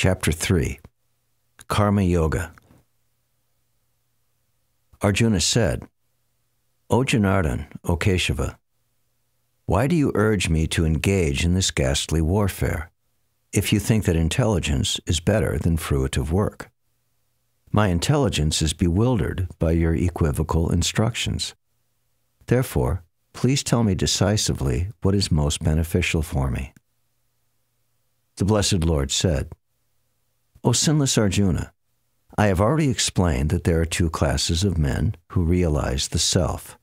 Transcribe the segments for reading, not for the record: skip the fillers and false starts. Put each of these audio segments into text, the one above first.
Chapter 3, Karma Yoga. Arjuna said, O Janardhan, O Keshava, why do you urge me to engage in this ghastly warfare, if you think that intelligence is better than fruitive work? My intelligence is bewildered by your equivocal instructions. Therefore, please tell me decisively what is most beneficial for me. The Blessed Lord said, O sinless Arjuna, I have already explained that there are two classes of men who realize the self.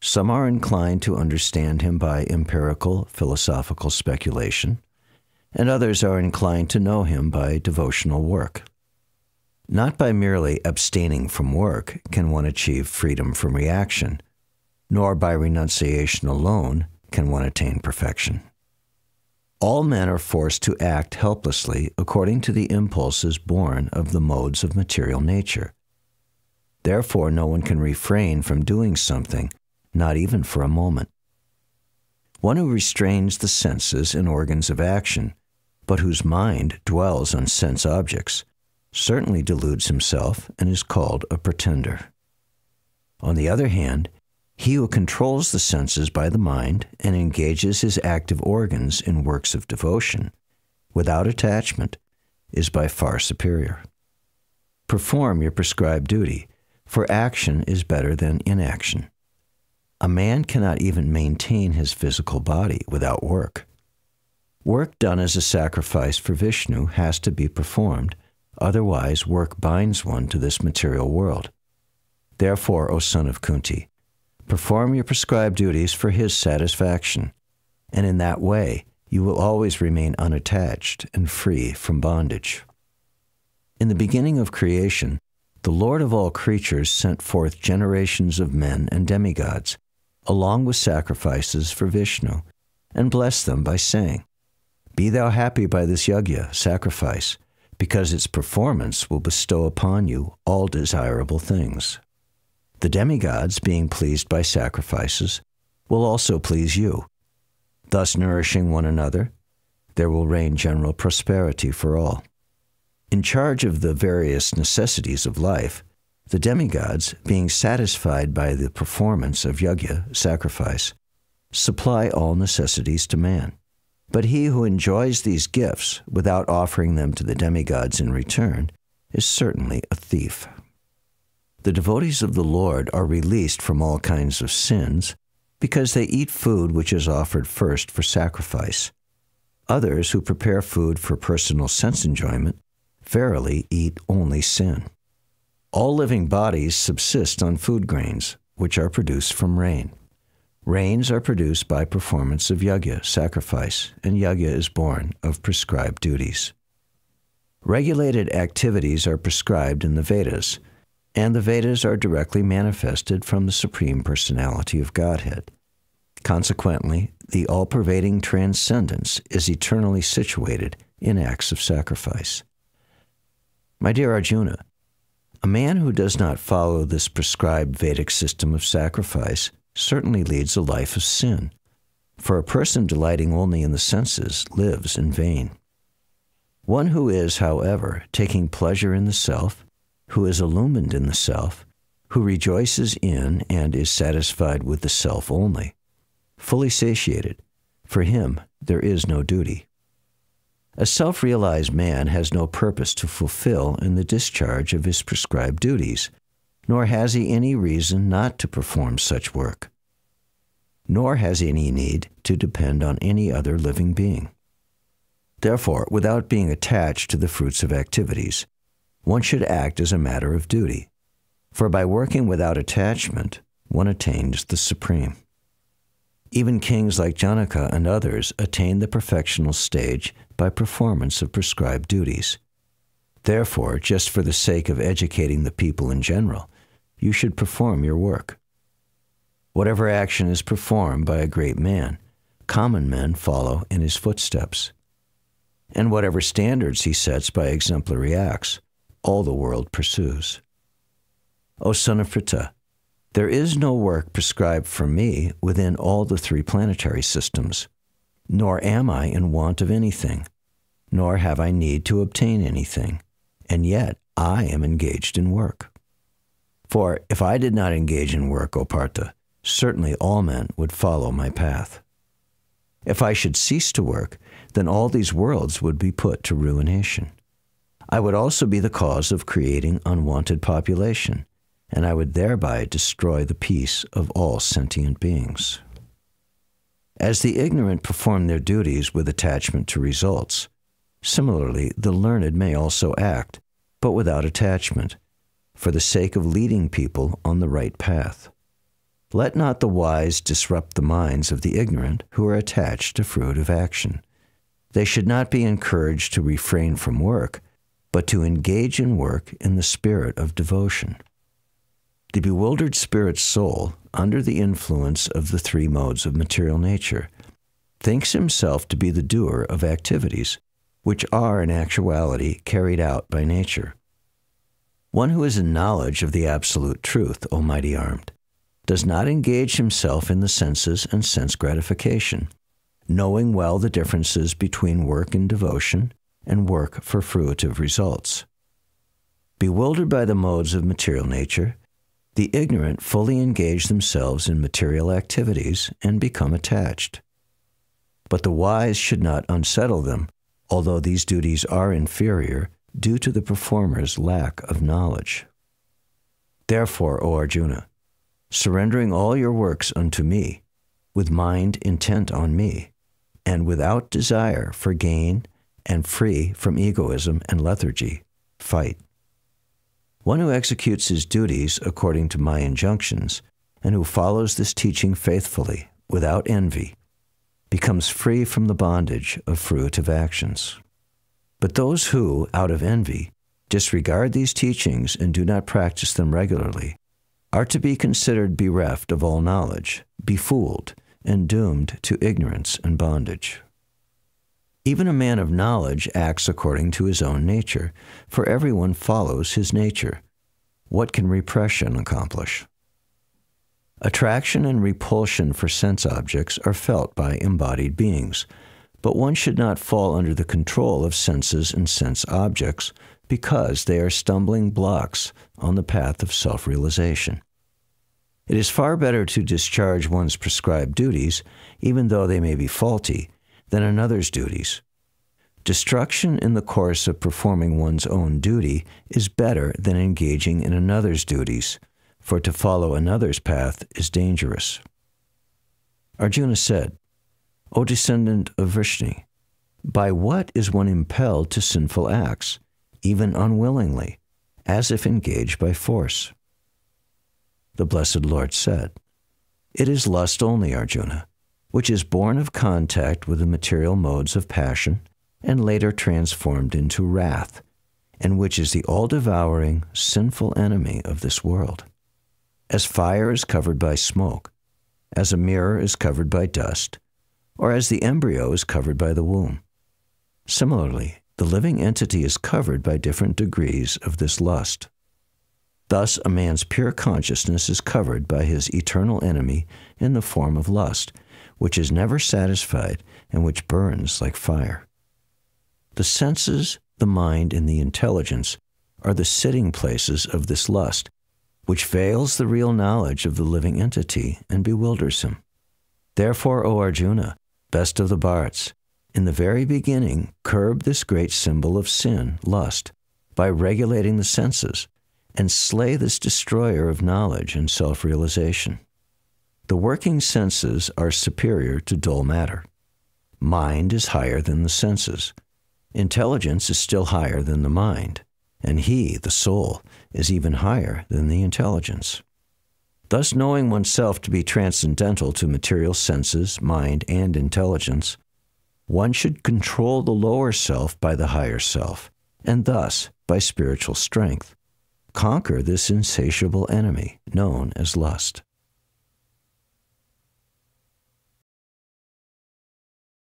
Some are inclined to understand him by empirical philosophical speculation, and others are inclined to know him by devotional work. Not by merely abstaining from work can one achieve freedom from reaction, nor by renunciation alone can one attain perfection. All men are forced to act helplessly according to the impulses born of the modes of material nature. Therefore, no one can refrain from doing something, not even for a moment. One who restrains the senses and organs of action, but whose mind dwells on sense objects, certainly deludes himself and is called a pretender. On the other hand, he who controls the senses by the mind and engages his active organs in works of devotion, without attachment, is by far superior. Perform your prescribed duty, for action is better than inaction. A man cannot even maintain his physical body without work. Work done as a sacrifice for Vishnu has to be performed, otherwise work binds one to this material world. Therefore, O son of Kunti, perform your prescribed duties for his satisfaction, and in that way you will always remain unattached and free from bondage. In the beginning of creation, the Lord of all creatures sent forth generations of men and demigods, along with sacrifices for Vishnu, and blessed them by saying, Be thou happy by this yajna, sacrifice, because its performance will bestow upon you all desirable things. The demigods, being pleased by sacrifices, will also please you. Thus nourishing one another, there will reign general prosperity for all. In charge of the various necessities of life, the demigods, being satisfied by the performance of yajna, sacrifice, supply all necessities to man. But he who enjoys these gifts without offering them to the demigods in return is certainly a thief. The devotees of the Lord are released from all kinds of sins because they eat food which is offered first for sacrifice. Others who prepare food for personal sense enjoyment verily eat only sin. All living bodies subsist on food grains, which are produced from rain. Rains are produced by performance of yajna, sacrifice, and yajna is born of prescribed duties. Regulated activities are prescribed in the Vedas, and the Vedas are directly manifested from the Supreme Personality of Godhead. Consequently, the all-pervading transcendence is eternally situated in acts of sacrifice. My dear Arjuna, a man who does not follow this prescribed Vedic system of sacrifice certainly leads a life of sin, for a person delighting only in the senses lives in vain. One who is, however, taking pleasure in the self, who is illumined in the self, who rejoices in and is satisfied with the self only, fully satiated, for him there is no duty. A self-realized man has no purpose to fulfill in the discharge of his prescribed duties, nor has he any reason not to perform such work. Nor has he any need to depend on any other living being. Therefore, without being attached to the fruits of activities, one should act as a matter of duty, for by working without attachment, one attains the supreme. Even kings like Janaka and others attain the perfectional stage by performance of prescribed duties. Therefore, just for the sake of educating the people in general, you should perform your work. Whatever action is performed by a great man, common men follow in his footsteps. And whatever standards he sets by exemplary acts, all the world pursues. O son of Pritha, there is no work prescribed for me within all the three planetary systems, nor am I in want of anything, nor have I need to obtain anything, and yet I am engaged in work. For if I did not engage in work, O Partha, certainly all men would follow my path. If I should cease to work, then all these worlds would be put to ruination. I would also be the cause of creating unwanted population, and I would thereby destroy the peace of all sentient beings. As the ignorant perform their duties with attachment to results, similarly the learned may also act, but without attachment, for the sake of leading people on the right path. Let not the wise disrupt the minds of the ignorant who are attached to fruitive action. They should not be encouraged to refrain from work, but to engage in work in the spirit of devotion. The bewildered spirit soul, under the influence of the three modes of material nature, thinks himself to be the doer of activities, which are in actuality carried out by nature. One who is in knowledge of the absolute truth, O mighty armed, does not engage himself in the senses and sense gratification, knowing well the differences between work in devotion and work for fruitive results. Bewildered by the modes of material nature, the ignorant fully engage themselves in material activities and become attached. But the wise should not unsettle them, although these duties are inferior due to the performer's lack of knowledge. Therefore, O Arjuna, surrendering all your works unto me, with mind intent on me, and without desire for gain and free from egoism and lethargy, fight. One who executes his duties according to my injunctions, and who follows this teaching faithfully, without envy, becomes free from the bondage of fruitive actions. But those who, out of envy, disregard these teachings and do not practice them regularly, are to be considered bereft of all knowledge, befooled, and doomed to ignorance and bondage. Even a man of knowledge acts according to his own nature, for everyone follows his nature. What can repression accomplish? Attraction and repulsion for sense objects are felt by embodied beings, but one should not fall under the control of senses and sense objects because they are stumbling blocks on the path of self-realization. It is far better to discharge one's prescribed duties, even though they may be faulty, than another's duties. Destruction in the course of performing one's own duty is better than engaging in another's duties, for to follow another's path is dangerous. Arjuna said, O descendant of Vrishni, by what is one impelled to sinful acts, even unwillingly, as if engaged by force? The Blessed Lord said, It is lust only, Arjuna, which is born of contact with the material modes of passion and later transformed into wrath, and which is the all-devouring, sinful enemy of this world. As fire is covered by smoke, as a mirror is covered by dust, or as the embryo is covered by the womb. Similarly, the living entity is covered by different degrees of this lust. Thus, a man's pure consciousness is covered by his eternal enemy in the form of lust, which is never satisfied and which burns like fire. The senses, the mind, and the intelligence are the sitting places of this lust, which veils the real knowledge of the living entity and bewilders him. Therefore, O Arjuna, best of the Bharats, in the very beginning curb this great symbol of sin, lust, by regulating the senses, and slay this destroyer of knowledge and self-realization. The working senses are superior to dull matter. Mind is higher than the senses. Intelligence is still higher than the mind, and he, the soul, is even higher than the intelligence. Thus, knowing oneself to be transcendental to material senses, mind, and intelligence, one should control the lower self by the higher self, and thus, by spiritual strength, conquer this insatiable enemy known as lust.